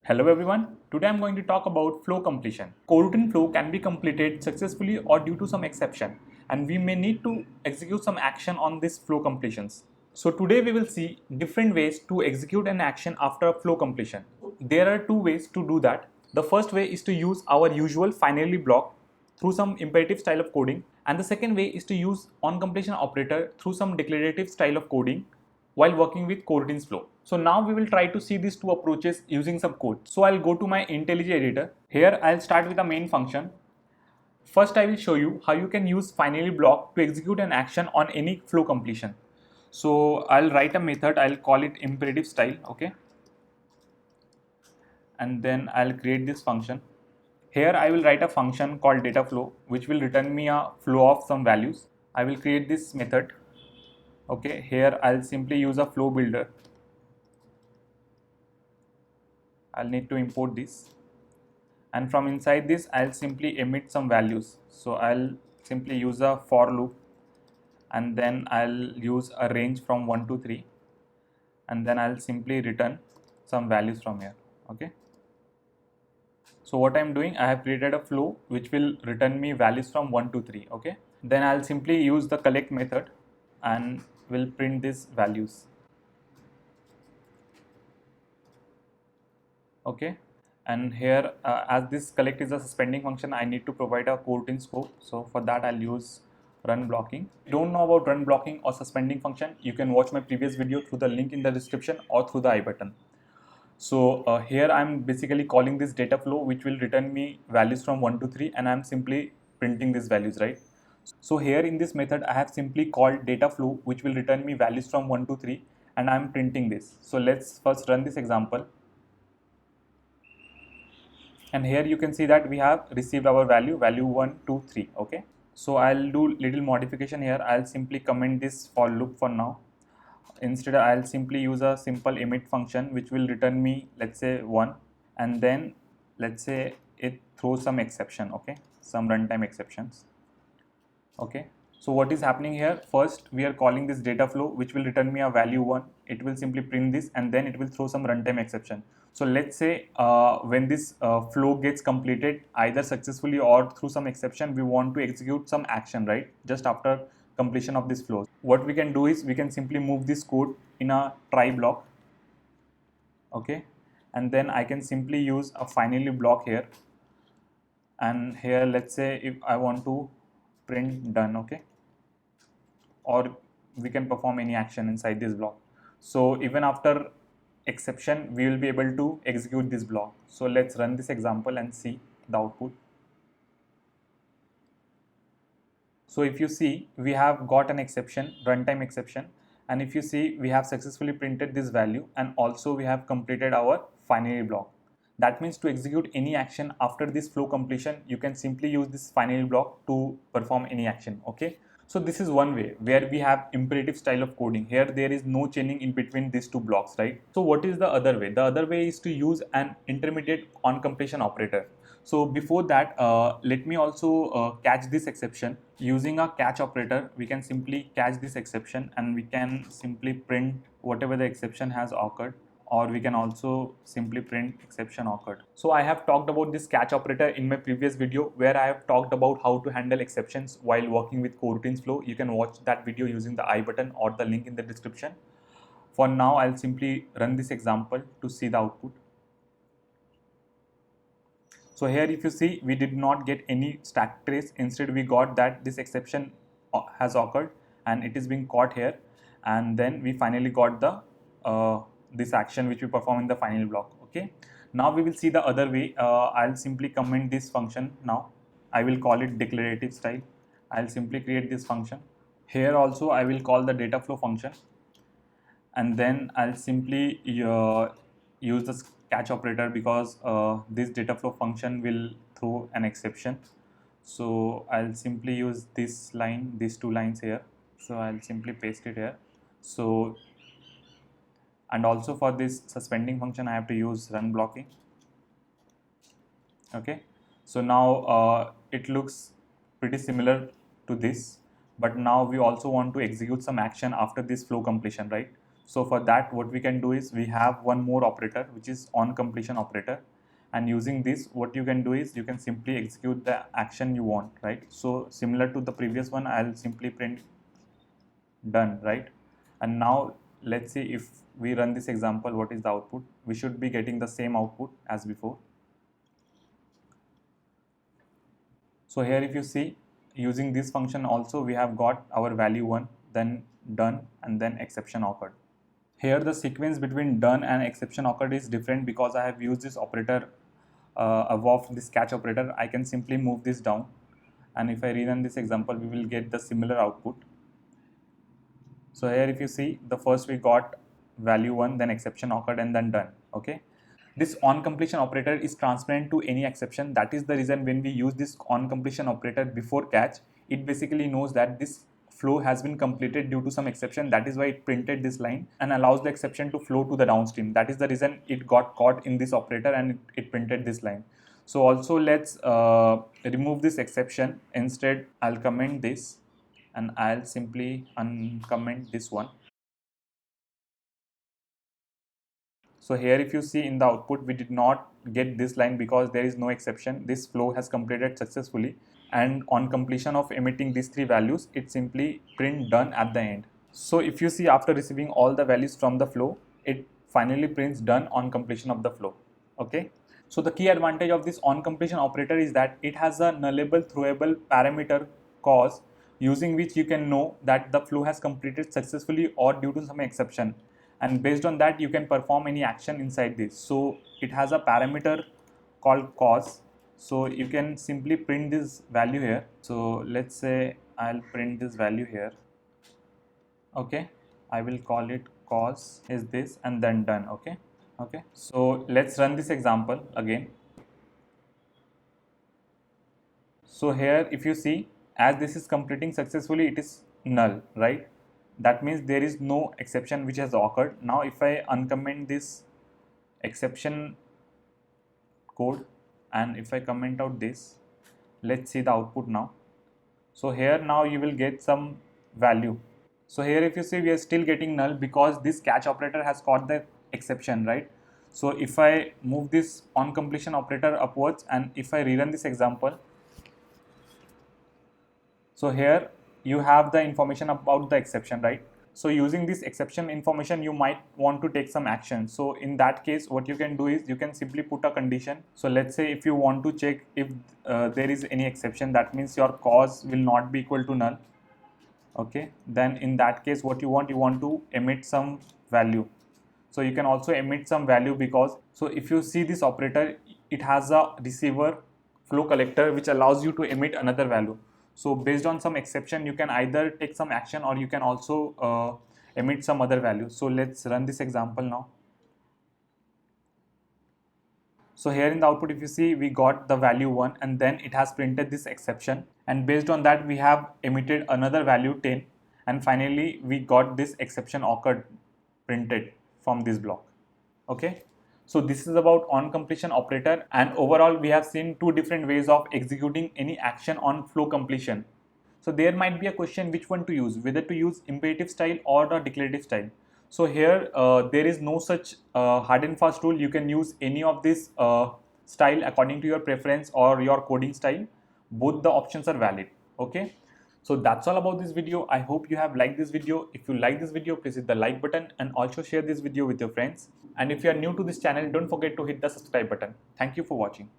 Hello everyone, today I'm going to talk about flow completion. Coroutine flow can be completed successfully or due to some exception, and we may need to execute some action on this flow completions. So today we will see different ways to execute an action after flow completion. There are two ways to do that. The first way is to use our usual finally block through some imperative style of coding, and the second way is to use on completion operator through some declarative style of coding while working with coroutine's flow. So now we will try to see these two approaches using some code. So I'll go to my IntelliJ editor. Here I'll start with the main function. First I will show you how you can use finally block to execute an action on any flow completion. So I'll write a method, I'll call it imperative style, okay? And then I'll create this function. Here I will write a function called data flow which will return me a flow of some values. I will create this method. Okay, here I'll simply use a flow builder. I'll need to import this, and from inside this I'll simply emit some values. So I'll simply use a for loop, and then I'll use a range from 1 to 3, and then I'll simply return some values from here. Okay, so what I'm doing, I have created a flow which will return me values from 1 to 3. Okay, then I'll simply use the collect method and will print these values. Okay, and here as this collect is a suspending function, I need to provide a coroutine scope. So for that I'll use run blocking. If you don't know about run blocking or suspending function, you can watch my previous video through the link in the description or through the I button. So here I'm basically calling this data flow which will return me values from 1 to 3, and I'm simply printing these values, right? So here in this method I have simply called data flow which will return me values from 1 to 3, and I'm printing this. So let's first run this example. And here you can see that we have received our value 1 2 3. Okay, so I'll do little modification here. I'll simply comment this for loop for now. Instead I'll simply use a simple emit function which will return me, let's say 1, and then let's say it throws some exception, okay, some runtime exceptions. Okay, so what is happening here, first we are calling this data flow which will return me a value 1. It will simply print this, and then it will throw some runtime exception. So let's say when this flow gets completed either successfully or through some exception, we want to execute some action, right, just after completion of this flow. What we can do is we can simply move this code in a try block. Okay, and then I can simply use a finally block here, and here let's say if I want to print done. Okay, or we can perform any action inside this block. So even after exception we will be able to execute this block. So let's run this example and see the output. So if you see, we have got an exception, runtime exception, and if you see, we have successfully printed this value, and also we have completed our finally block. That means to execute any action after this flow completion, you can simply use this finally block to perform any action. Okay, so this is one way where we have imperative style of coding. Here there is no chaining in between these two blocks, right? So what is the other way? The other way is to use an intermediate on completion operator. So before that, let me also catch this exception. Using a catch operator, we can simply catch this exception, and we can simply print whatever the exception has occurred, or we can also simply print exception occurred. So I have talked about this catch operator in my previous video where I have talked about how to handle exceptions while working with coroutines flow. You can watch that video using the I button or the link in the description. For now, I'll simply run this example to see the output. So here if you see, we did not get any stack trace. Instead we got that this exception has occurred and it is being caught here, and then we finally got the this action which we perform in the final block. Okay, now we will see the other way. I'll simply comment this function now. I will call it declarative style. I'll simply create this function. Here also I will call the data flow function, and then I'll simply use the catch operator because this data flow function will throw an exception. So I'll simply use this line, these two lines here. So I'll simply paste it here. So, and also for this suspending function I have to use run blocking. Okay, so now it looks pretty similar to this, but now we also want to execute some action after this flow completion, right? So for that, what we can do is we have one more operator, which is on completion operator. And using this, what you can do is you can simply execute the action you want, right? So similar to the previous one, I'll simply print done, right? And now let's see if we run this example, what is the output? We should be getting the same output as before. So here if you see, using this function also we have got our value 1, then done, and then exception occurred. Here the sequence between done and exception occurred is different because I have used this operator above this catch operator. I can simply move this down, and if I rerun this example, we will get the similar output. So here if you see, the first we got value 1, then exception occurred, and then done. Okay. This on completion operator is transparent to any exception. That is the reason when we use this on completion operator before catch, it basically knows that this flow has been completed due to some exception. That is why it printed this line and allows the exception to flow to the downstream. That is the reason it got caught in this operator and it printed this line. So also let's remove this exception. Instead, I'll comment this and I'll simply uncomment this one. So here if you see in the output, we did not get this line because there is no exception. This flow has completed successfully, and on completion of emitting these 3 values, it simply print done at the end. So if you see, after receiving all the values from the flow, it finally prints done on completion of the flow. Okay. So the key advantage of this on completion operator is that it has a nullable throwable parameter cause, using which you can know that the flow has completed successfully or due to some exception, and based on that you can perform any action inside this. So it has a parameter called cause, so you can simply print this value here. So let's say I'll print this value here. Okay, I will call it cause is this, and then done. Okay. So let's run this example again. So here if you see, as this is completing successfully, it is null, right? That means there is no exception which has occurred. Now if I uncomment this exception code and if I comment out this, let's see the output now. So here now you will get some value. So here if you see, we are still getting null because this catch operator has caught the exception, right? So if I move this on completion operator upwards and if I rerun this example, so here you have the information about the exception, right? So using this exception information, you might want to take some action. So in that case, what you can do is you can simply put a condition. So let's say if you want to check if there is any exception, that means your cause will not be equal to null. Okay, then in that case, what you want to emit some value. So you can also emit some value because, so if you see this operator, it has a receiver flow collector which allows you to emit another value. So based on some exception, you can either take some action or you can also emit some other value. So let's run this example now. So here in the output, if you see, we got the value 1 and then it has printed this exception, and based on that we have emitted another value 10, and finally we got this exception occurred printed from this block. Okay. So this is about on completion operator, and overall we have seen 2 different ways of executing any action on flow completion. So there might be a question which one to use, whether to use imperative style or the declarative style. So here there is no such hard and fast rule. You can use any of this style according to your preference or your coding style. Both the options are valid. Okay. So that's all about this video. I hope you have liked this video. If you like this video, please hit the like button and also share this video with your friends. And if you are new to this channel, don't forget to hit the subscribe button. Thank you for watching.